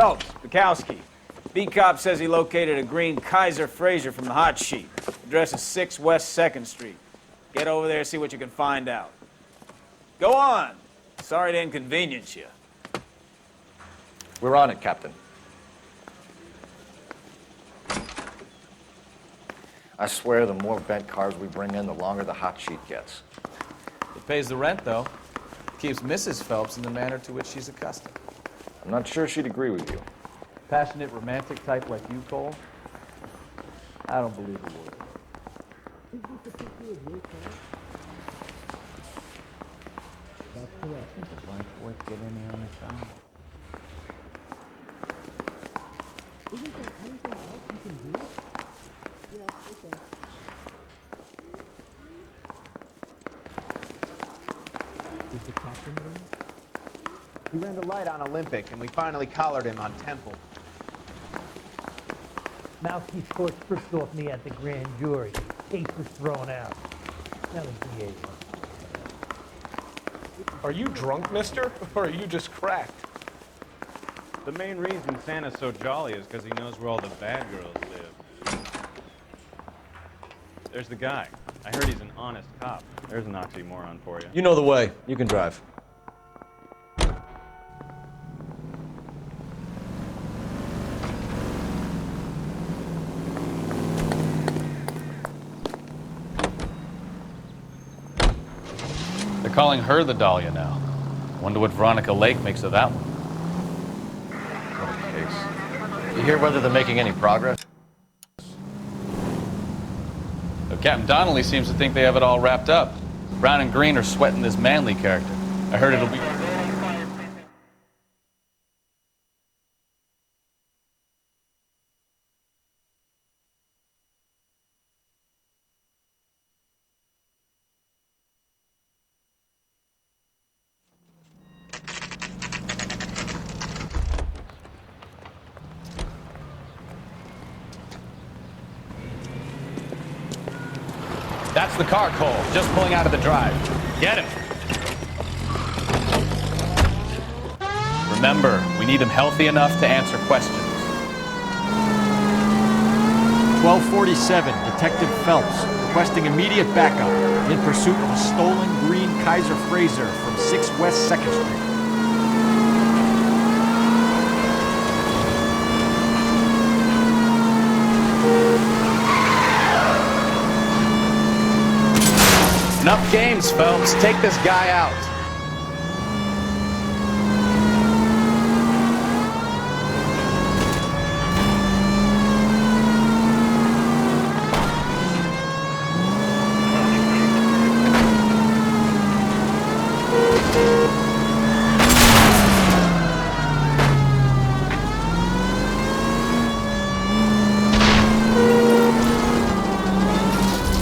Phelps, Bukowski. B-Cop says he located a green Kaiser Frazer from the hot sheet. Address is 6 West 2nd Street. Get over there, see what you can find out. Go on. Sorry to inconvenience you. We're on it, Captain. I swear the more bent cars we bring in, the longer the hot sheet gets. It pays the rent, though. Keeps Mrs. Phelps in the manner to which she's accustomed. I'm not sure she'd agree with you. Passionate, romantic type like you, Cole? I don't believe a word. That's correct. I think the black boys get in here on this side. Isn't there anything else you can do? Yeah, okay. Is the captain there? He ran the light on Olympic, and we finally collared him on Temple. Mouth he scorched first off me at the grand jury. Case was thrown out. That was the age. Are you drunk, mister? Or are you just cracked? The main reason Santa's so jolly is because he knows where all the bad girls live. There's the guy. I heard he's an honest cop. There's an oxymoron for you. You know the way. You can drive. They're calling her the Dahlia now. Wonder what Veronica Lake makes of that one. What a case. You hear whether they're making any progress? So Captain Donnelly seems to think they have it all wrapped up. Brown and Green are sweating this Manley character. I heard it'll be... That's the car, Cole. Just pulling out of the drive. Get him. Remember, we need him healthy enough to answer questions. 1247, Detective Phelps, requesting immediate backup in pursuit of a stolen green Kaiser Frazer from 6 West 2nd Street. Enough games, Phelps. Take this guy out.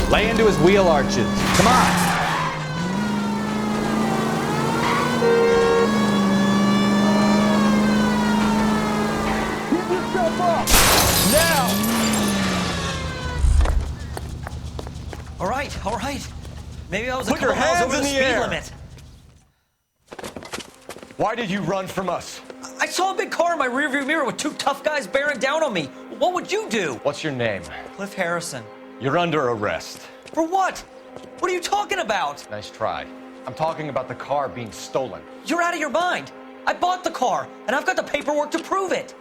Lay into his wheel arches. Come on. All right. Maybe I was a Put your couple miles hands over in the the speed air. limit. Why did you run from us? I saw a big car in my rearview mirror with two tough guys bearing down on me. What would you do? What's your name? Cliff Harrison. You're under arrest. For what? What are you talking about? Nice try. I'm talking about the car being stolen. You're out of your mind. I bought the car, and I've got the paperwork to prove it.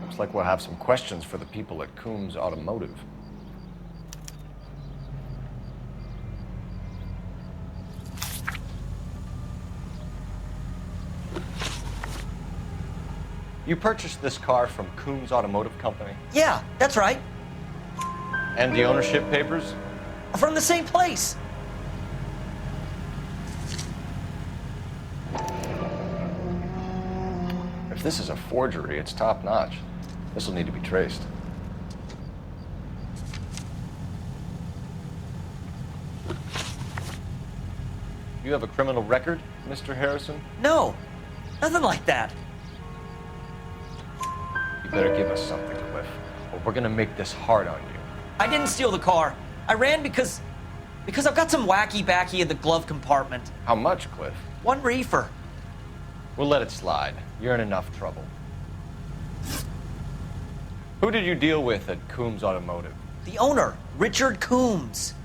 Looks like we'll have some questions for the people at Coombs Automotive. You purchased this car from Coombs Automotive Company? Yeah, that's right. And the ownership papers? From the same place. If this is a forgery, it's top-notch. This will need to be traced. You have a criminal record, Mr. Harrison? No, nothing like that. You better give us something, Cliff, or we're gonna make this hard on you. I didn't steal the car. I ran because Because I've got some wacky backy in the glove compartment. How much, Cliff? 1 reefer. We'll let it slide. You're in enough trouble. Who did you deal with at Coombs Automotive? The owner, Richard Coombs.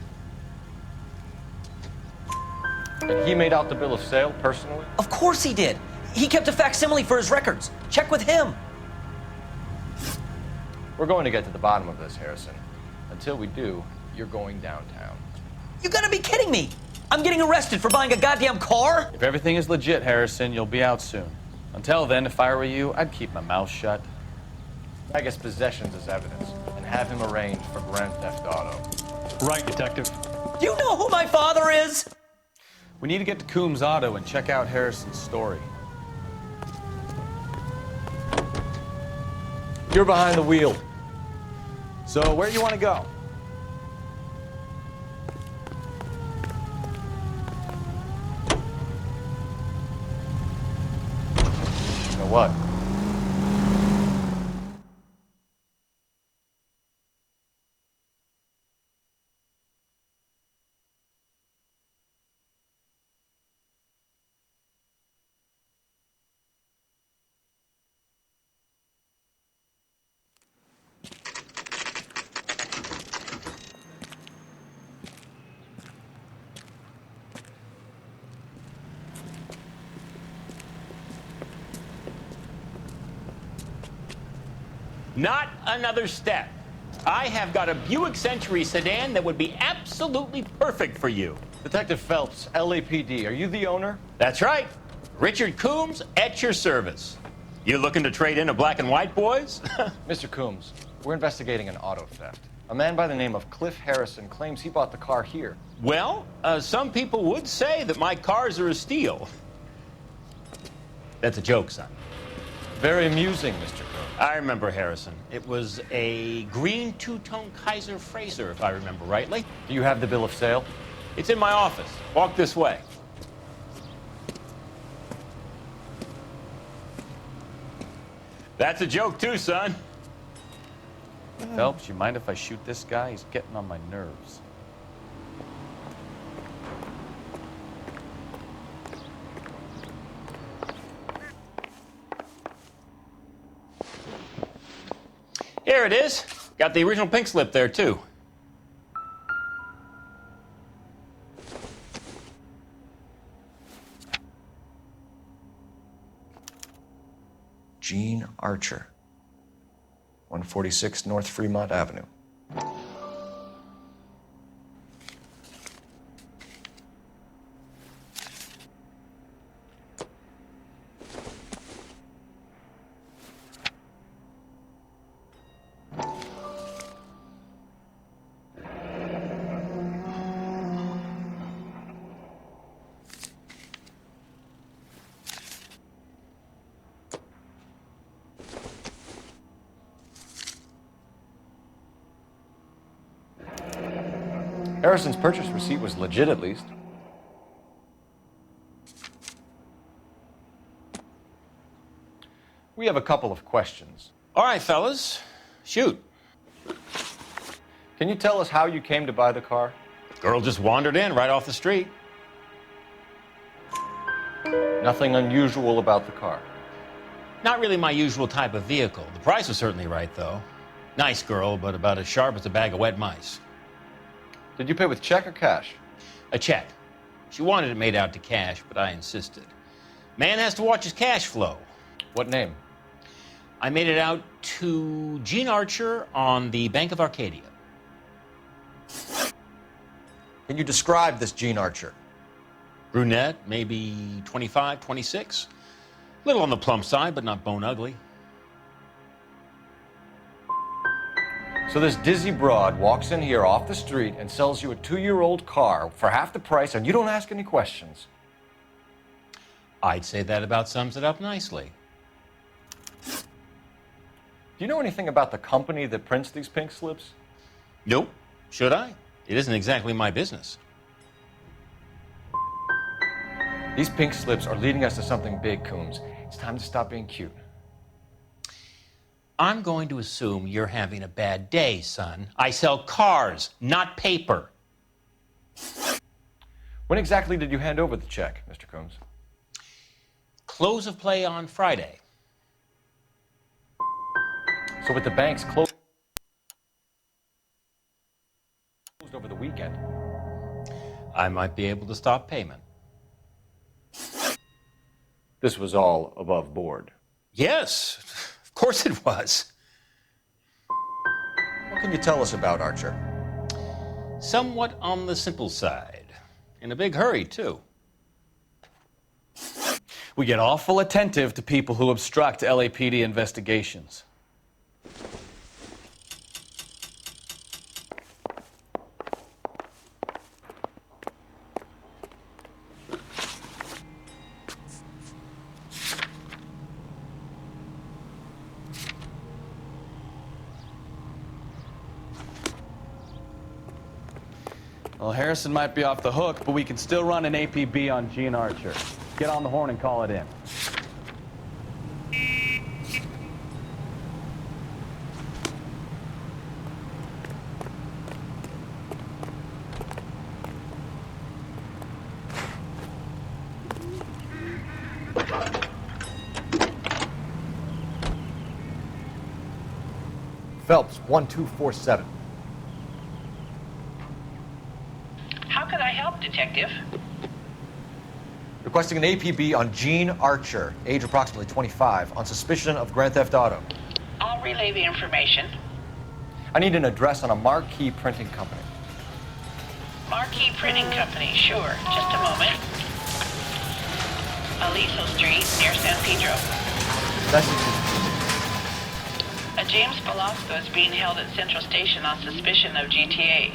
And he made out the bill of sale personally? Of course he did. He kept a facsimile for his records. Check with him. We're going to get to the bottom of this, Harrison. Until we do, you're going downtown. You gotta be kidding me. I'm getting arrested for buying a goddamn car? If everything is legit, Harrison, you'll be out soon. Until then, if I were you, I'd keep my mouth shut. I guess possessions is evidence, and have him arraigned for grand theft auto. Right, Detective. Do you know who my father is? We need to get to Coombs Auto and check out Harrison's story. You're behind the wheel. So, where do you want to go? You know what? Not another step. I have got a Buick Century sedan that would be absolutely perfect for you. Detective Phelps, LAPD, are you the owner? That's right. Richard Coombs at your service. You looking to trade in a black and white, boys? Mr. Coombs, we're investigating an auto theft. A man by the name of Cliff Harrison claims he bought the car here. Well, some people would say that my cars are a steal. That's a joke, son. Very amusing, Mr. Coombs. I remember Harrison. It was a green two-tone Kaiser Frazer, if I remember rightly. Do you have the bill of sale? It's in my office. Walk this way. That's a joke too, son. Phelps, you mind if I shoot this guy? He's getting on my nerves. Here it is. Got the original pink slip there, too. Gene Archer, 146 North Fremont Avenue. Harrison's purchase receipt was legit, at least. We have a couple of questions. All right, fellas. Shoot. Can you tell us how you came to buy the car? Girl just wandered in right off the street. Nothing unusual about the car. Not really my usual type of vehicle. The price was certainly right, though. Nice girl, but about as sharp as a bag of wet mice. Did you pay with check or cash? A check. She wanted it made out to cash, but I insisted. Man has to watch his cash flow. What name? I made it out to Gene Archer on the Bank of Arcadia. Can you describe this Gene Archer? Brunette, maybe 25, 26. Little on the plump side, but not bone ugly. So this dizzy broad walks in here off the street and sells you a 2-year-old car for half the price, and you don't ask any questions. I'd say that about sums it up nicely. Do you know anything about the company that prints these pink slips? Nope. Should I? It isn't exactly my business. These pink slips are leading us to something big, Coombs. It's time to stop being cute. I'm going to assume you're having a bad day, son. I sell cars, not paper. When exactly did you hand over the check, Mr. Coombs? Close of play on Friday. So with the banks closed over the weekend, I might be able to stop payment. this was all above board. Yes, of course it was. What can you tell us about Archer? Somewhat on the simple side. In a big hurry, too. We get awful attentive to people who obstruct LAPD investigations. Well, Harrison might be off the hook, but we can still run an APB on Gene Archer. Get on the horn and call it in. Phelps, 1247. How could I help, Detective? Requesting an APB on Gene Archer, age approximately 25, on suspicion of grand theft auto. I'll relay the information. I need an address on a Marquee Printing Company. Marquee Printing Company, sure. Just a moment. Aliso Street, near San Pedro. A James Velasco is being held at Central Station on suspicion of GTA.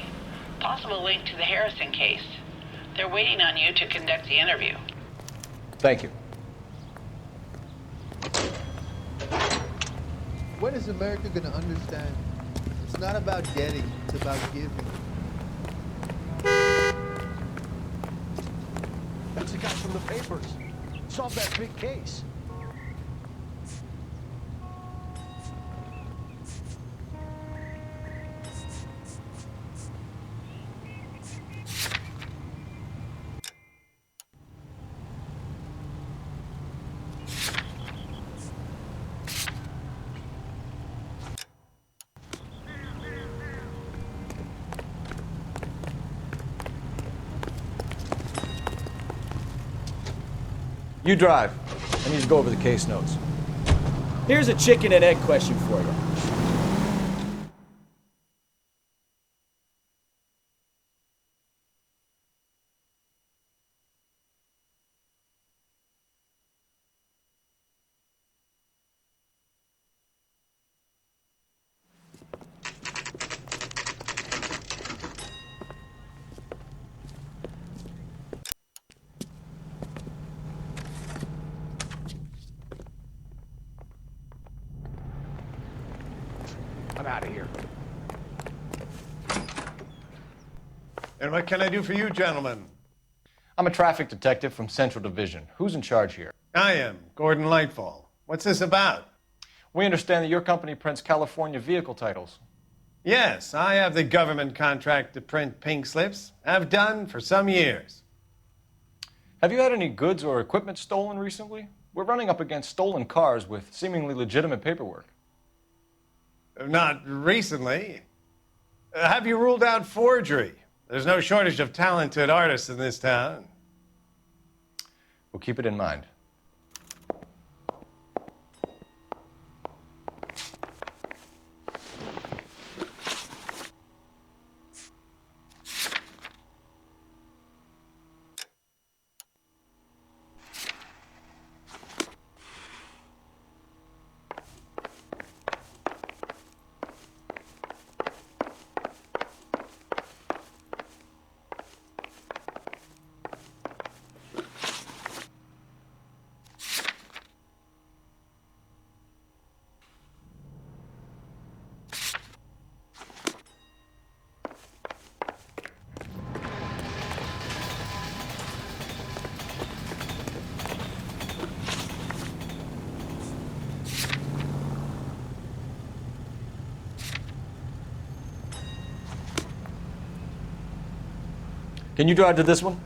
Possible link to the Harrison case. They're waiting on you to conduct the interview. Thank you. When is America going to understand? It's not about getting, it's about giving. That's the guy from the papers. Solved that big case. You drive. I need to go over the case notes. Here's a chicken and egg question for you. I'm out of here. And what can I do for you, gentlemen? I'm a traffic detective from Central Division. Who's in charge here? I am, Gordon Lightfall. What's this about? We understand that your company prints California vehicle titles. Yes, I have the government contract to print pink slips. I've done for some years. Have you had any goods or equipment stolen recently? We're running up against stolen cars with seemingly legitimate paperwork. Not recently. Have you ruled out forgery? There's no shortage of talented artists in this town. We'll keep it in mind. Can you drive to this one?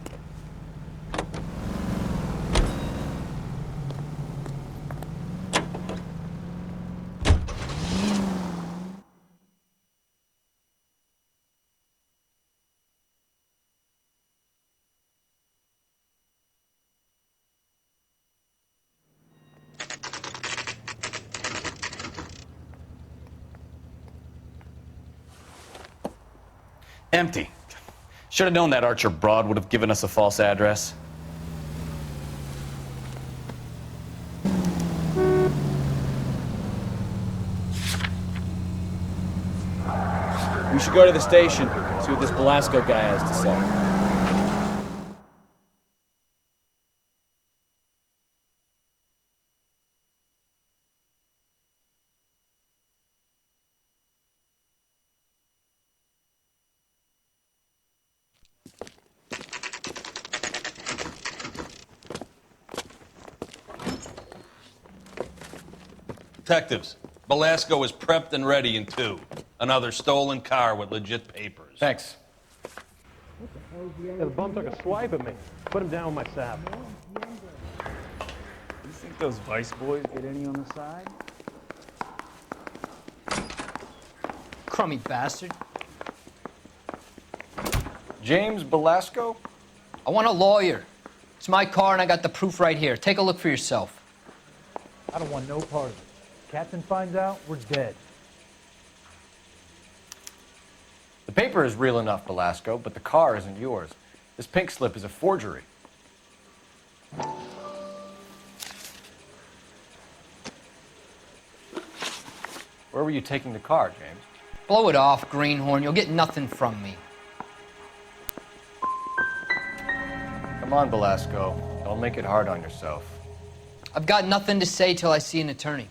Empty. Should have known that Archer broad would have given us a false address. We should go to the station, see what this Velasco guy has to say. Detectives, Velasco is prepped and ready in 2. Another stolen car with legit papers. Thanks. Yeah, the bum took a swipe at me. Put him down with my sap. You think those Vice boys get any on the side? Crummy bastard. James Velasco? I want a lawyer. It's my car and I got the proof right here. Take a look for yourself. I don't want no part of it. Captain finds out, we're dead. The paper is real enough, Velasco, but the car isn't yours. This pink slip is a forgery. Where were you taking the car, James? Blow it off, greenhorn. You'll get nothing from me. Come on, Velasco. Don't make it hard on yourself. I've got nothing to say till I see an attorney.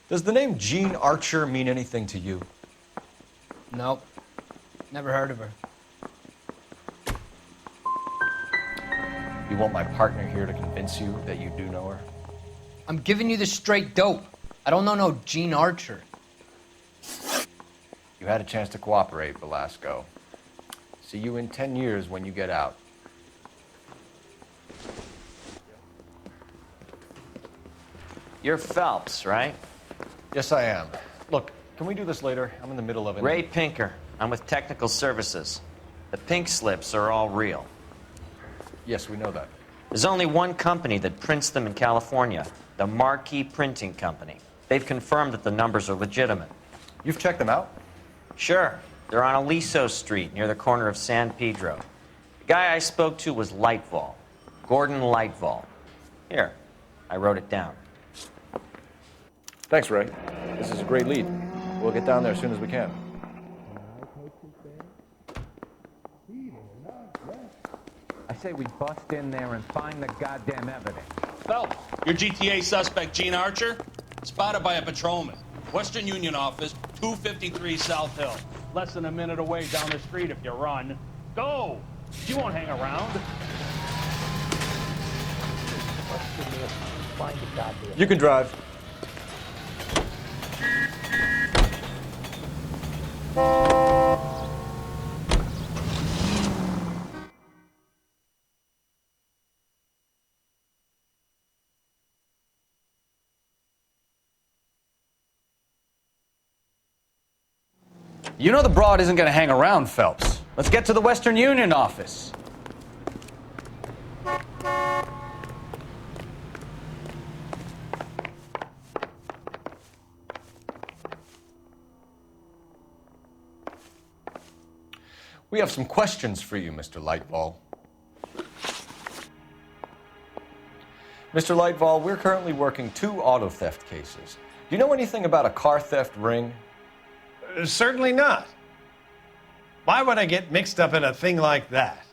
Does the name Jean Archer mean anything to you? Nope. Never heard of her. You want my partner here to convince you that you do know her? I'm giving you the straight dope. I don't know no Jean Archer. You had a chance to cooperate, Velasco. See you in 10 years when you get out. You're Phelps, right? Yes, I am. Look, can we do this later? I'm in the middle of it. Ray Pinker. I'm with Technical Services. The pink slips are all real. Yes, we know that. There's only one company that prints them in California, the Marquee Printing Company. They've confirmed that the numbers are legitimate. You've checked them out? Sure. They're on Aliso Street, near the corner of San Pedro. The guy I spoke to was Lightval. Gordon Lightval. Here, I wrote it down. Thanks, Ray. This is a great lead. We'll get down there as soon as we can. I say we bust in there and find the goddamn evidence. Phelps, your GTA suspect, Gene Archer, spotted by a patrolman. Western Union office, 253 South Hill. Less than a minute away down the street if you run. Go! You won't hang around. Find the goddamn. You can drive. You know the broad isn't going to hang around, Phelps. Let's get to the Western Union office. We have some questions for you, Mr. Lightval. Mr. Lightval, we're currently working 2 auto theft cases. Do you know anything about a car theft ring? Certainly not. Why would I get mixed up in a thing like that?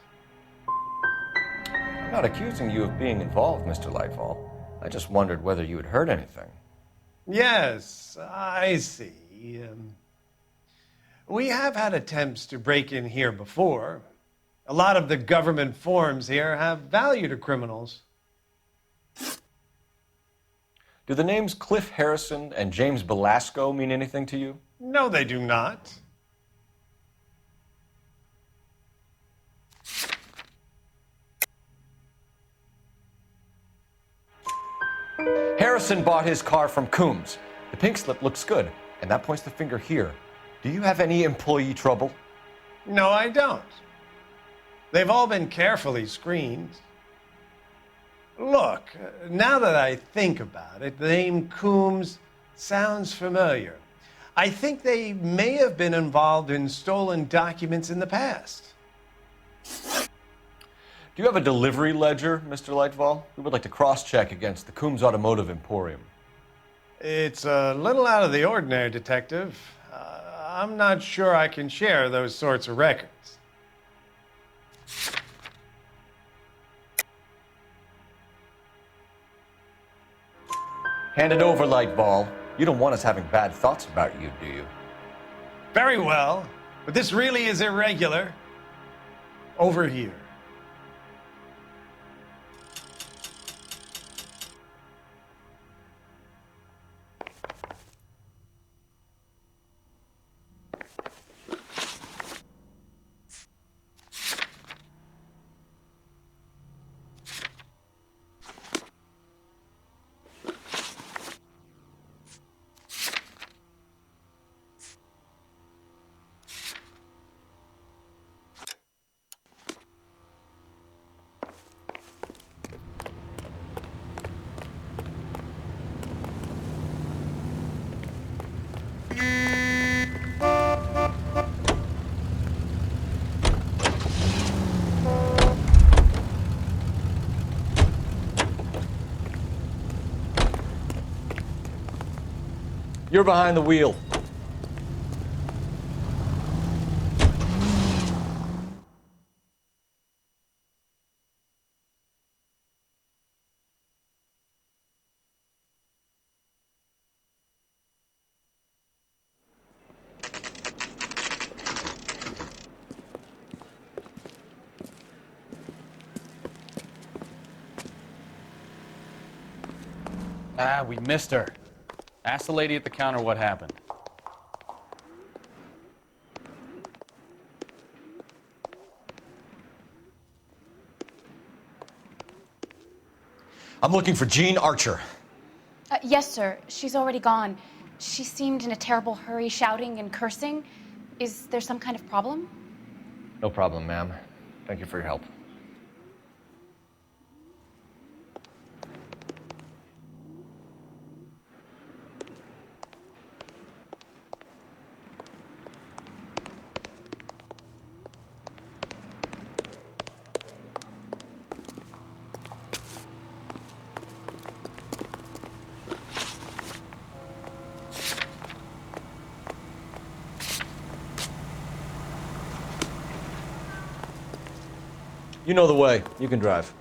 I'm not accusing you of being involved, Mr. Lightval. I just wondered whether you had heard anything. Yes, I see. We have had attempts to break in here before. A lot of the government forms here have value to criminals. Do the names Cliff Harrison and James Velasco mean anything to you? No, they do not. Harrison bought his car from Coombs. The pink slip looks good, and that points the finger here. Do you have any employee trouble? No, I don't. They've all been carefully screened. Look, now that I think about it, the name Coombs sounds familiar. I think they may have been involved in stolen documents in the past. Do you have a delivery ledger, Mr. Lightval? We would like to cross-check against the Coombs Automotive Emporium. It's a little out of the ordinary, Detective. I'm not sure I can share those sorts of records. Hand it over, Lightval. You don't want us having bad thoughts about you, do you? Very well, but this really is irregular. Over here. You're behind the wheel. Ah, we missed her. Ask the lady at the counter what happened. I'm looking for Jean Archer. Yes, sir. She's already gone. She seemed in a terrible hurry, shouting and cursing. Is there some kind of problem? No problem, ma'am. Thank you for your help. You know the way. You can drive.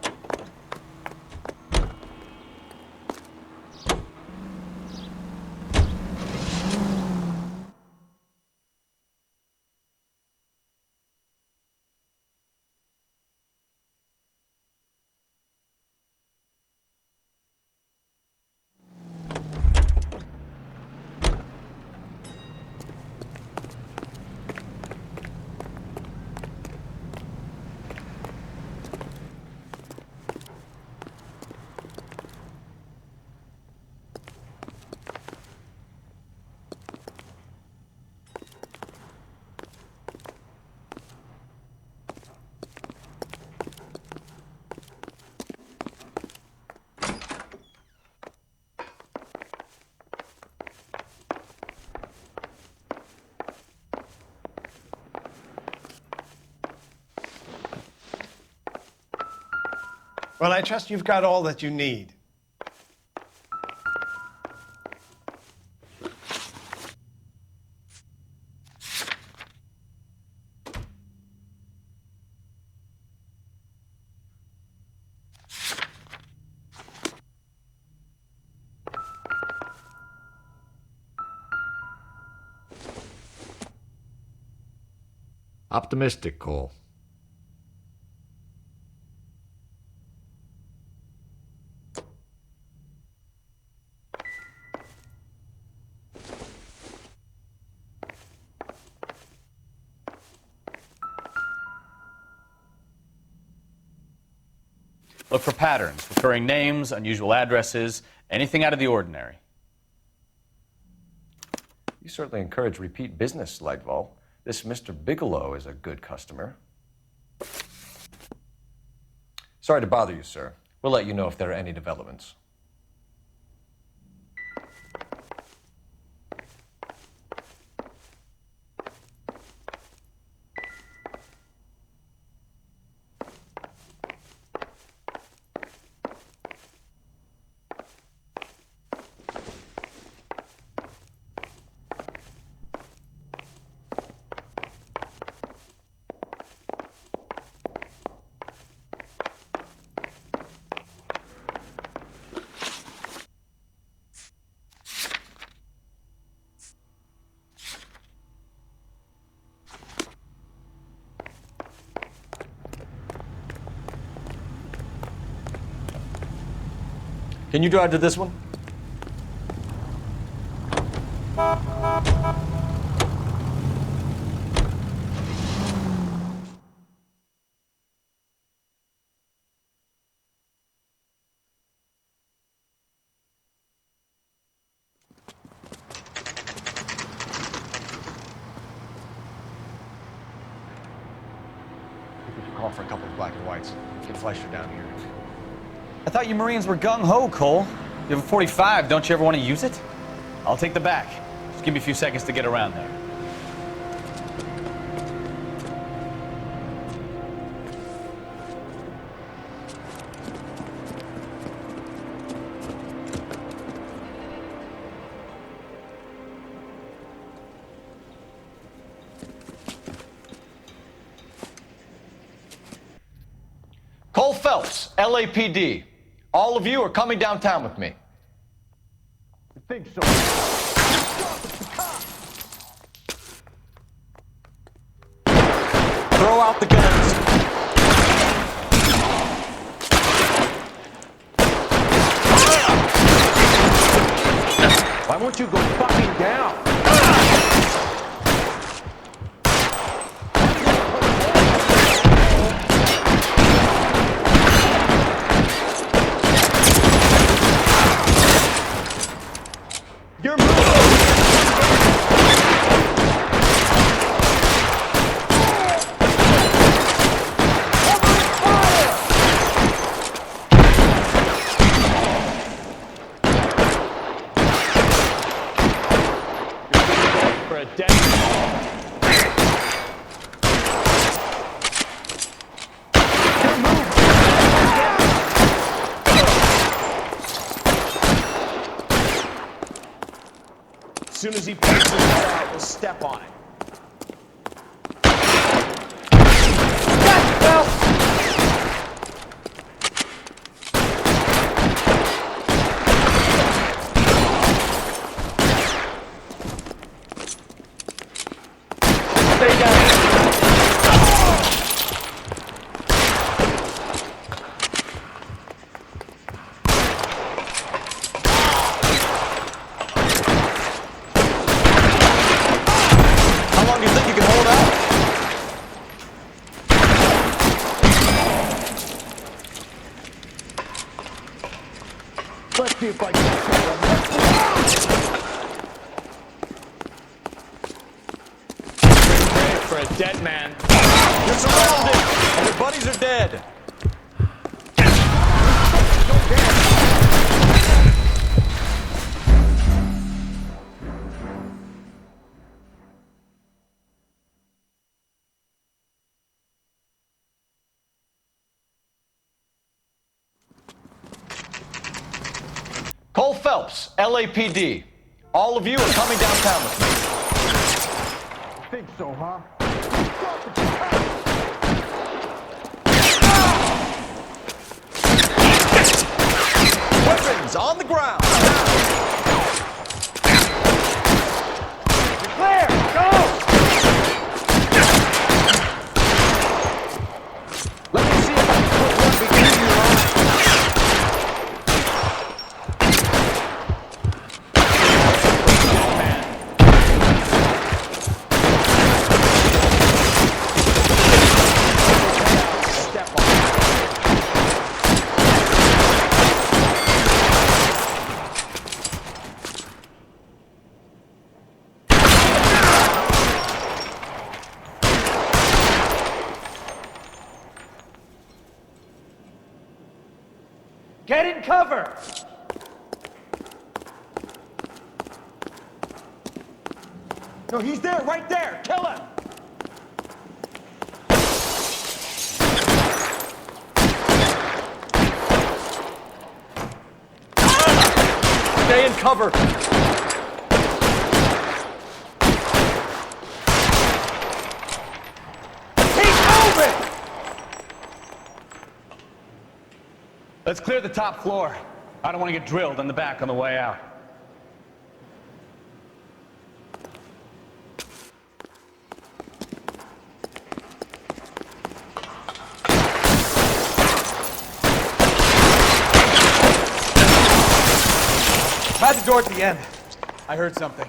Well, I trust you've got all that you need. Optimistic, Cole. Look for patterns, recurring names, unusual addresses, anything out of the ordinary. You certainly encourage repeat business, Lightval. This Mr. Bigelow is a good customer. Sorry to bother you, sir. We'll let you know if there are any developments. Can you drive to this one? Call for a couple of black and whites. Get Fleischer down here. I thought you Marines were gung-ho, Cole. You have a 45, don't you ever want to use it? I'll take the back. Just give me a few seconds to get around there. Cole Phelps, LAPD. All of you are coming downtown with me. I think so. Throw out the guns. Why won't you go fucking down? You're moving. For a dead. As soon as he pulls his head out, we'll step on it. Stay down. How long do you think you can hold out? Let's see if I can. For a dead man. You're surrounded, and your buddies are dead. Cole Phelps, LAPD. All of you are coming downtown with me. I think so, huh? Weapons on the ground. You're clear! Go! Let me see if I can put one between your eyes. Step on it. Get in cover! No, he's there, right there. Kill him. Stay in cover. Keep moving! Let's clear the top floor. I don't want to get drilled in the back on the way out. Hide the door at the end. I heard something.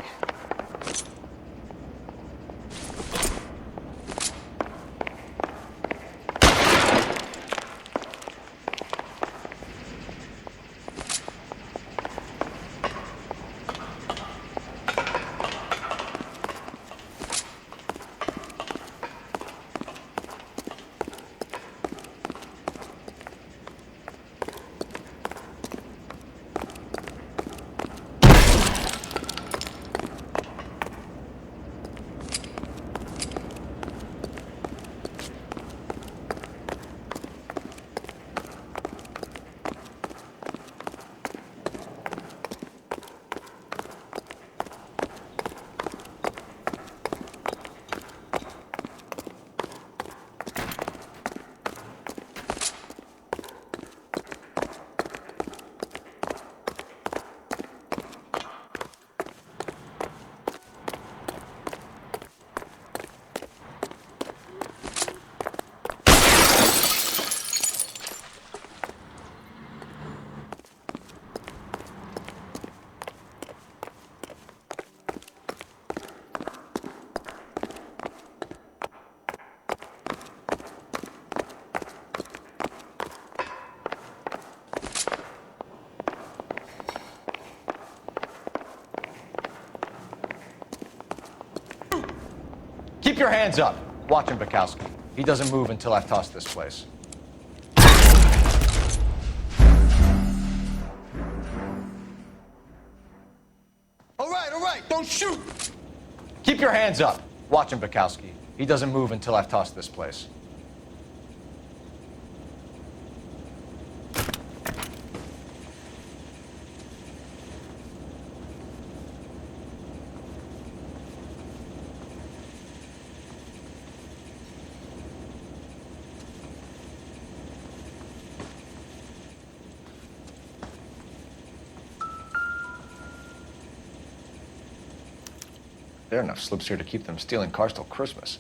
Keep your hands up. Watch him, Bukowski. He doesn't move until I've tossed this place. All right, don't shoot! Keep your hands up. Watch him, Bukowski. He doesn't move until I've tossed this place. There are enough slips here to keep them stealing cars till Christmas.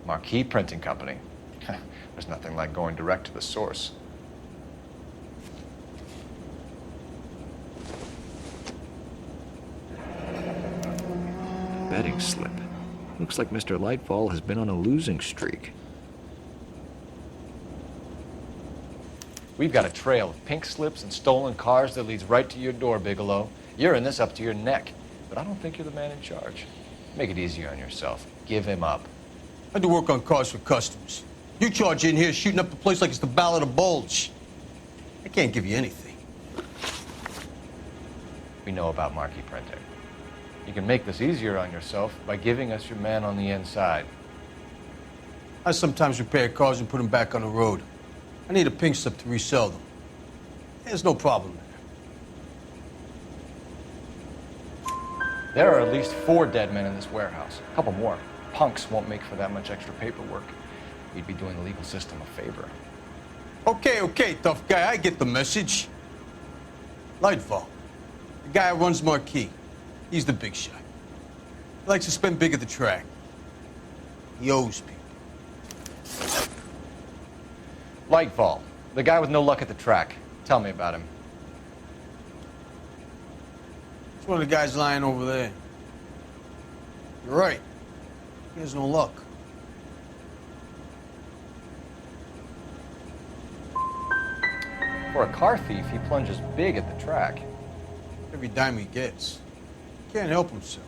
Marquee Printing Company. There's nothing like going direct to the source. Betting slip. Looks like Mr. Lightfall has been on a losing streak. We've got a trail of pink slips and stolen cars that leads right to your door, Bigelow. You're in this up to your neck, but I don't think you're the man in charge. Make it easier on yourself. Give him up. I do work on cars for customers. You charge in here shooting up the place like it's the Ballad of Bulge. I can't give you anything. We know about Marquee Printing. You can make this easier on yourself by giving us your man on the inside. I sometimes repair cars and put them back on the road. I need a pink slip to resell them. There's no problem there. There are at least 4 dead men in this warehouse. A couple more. Punks won't make for that much extra paperwork. You'd be doing the legal system a favor. Okay, tough guy, I get the message. Lightfall, the guy who runs Marquee. He's the big shot. He likes to spend big at the track. He owes people. Lightfall, the guy with no luck at the track. Tell me about him. It's one of the guys lying over there. You're right. He has no luck. For a car thief, he plunges big at the track. Every dime he gets. Can't help himself.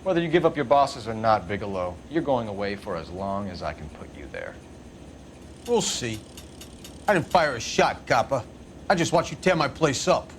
Whether you give up your bosses or not, Bigelow, you're going away for as long as I can put you there. We'll see. I didn't fire a shot, copper. I just watched you tear my place up.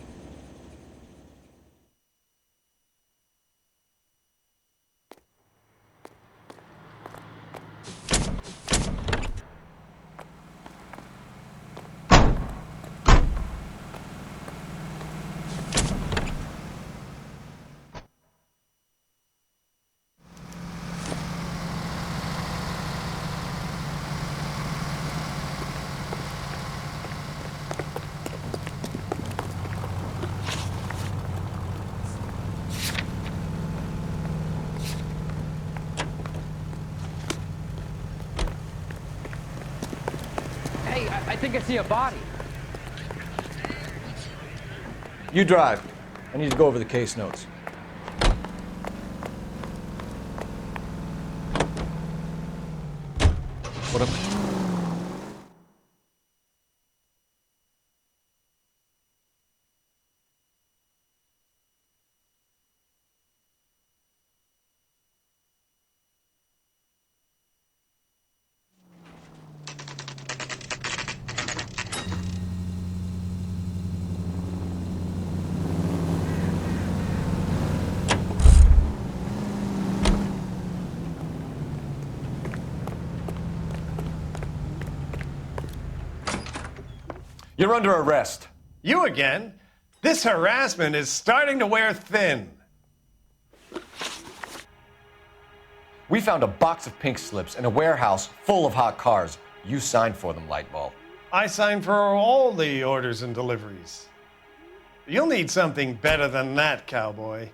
I think I see a body. You drive. I need to go over the case notes. What up? You're under arrest. You again? This harassment is starting to wear thin. We found a box of pink slips in a warehouse full of hot cars. You signed for them, Lightball. I signed for all the orders and deliveries. You'll need something better than that, cowboy.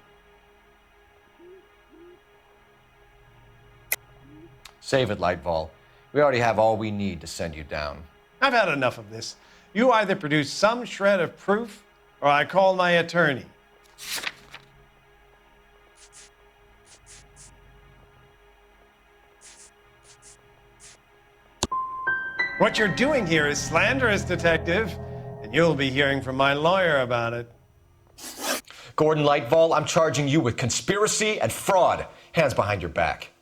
Save it, Lightball. We already have all we need to send you down. I've had enough of this. You either produce some shred of proof, or I call my attorney. What you're doing here is slanderous, detective, and you'll be hearing from my lawyer about it. Gordon Lightball, I'm charging you with conspiracy and fraud. Hands behind your back.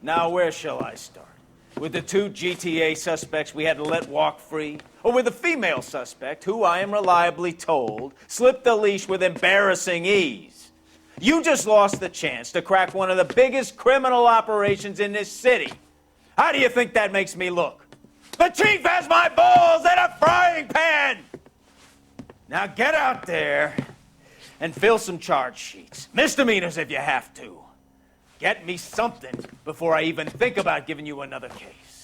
Now, where shall I start? With the 2 GTA suspects we had to let walk free? Or with the female suspect, who I am reliably told slipped the leash with embarrassing ease? You just lost the chance to crack one of the biggest criminal operations in this city. How do you think that makes me look? The chief has my balls in a frying pan! Now get out there and fill some charge sheets. Misdemeanors if you have to. Get me something before I even think about giving you another case.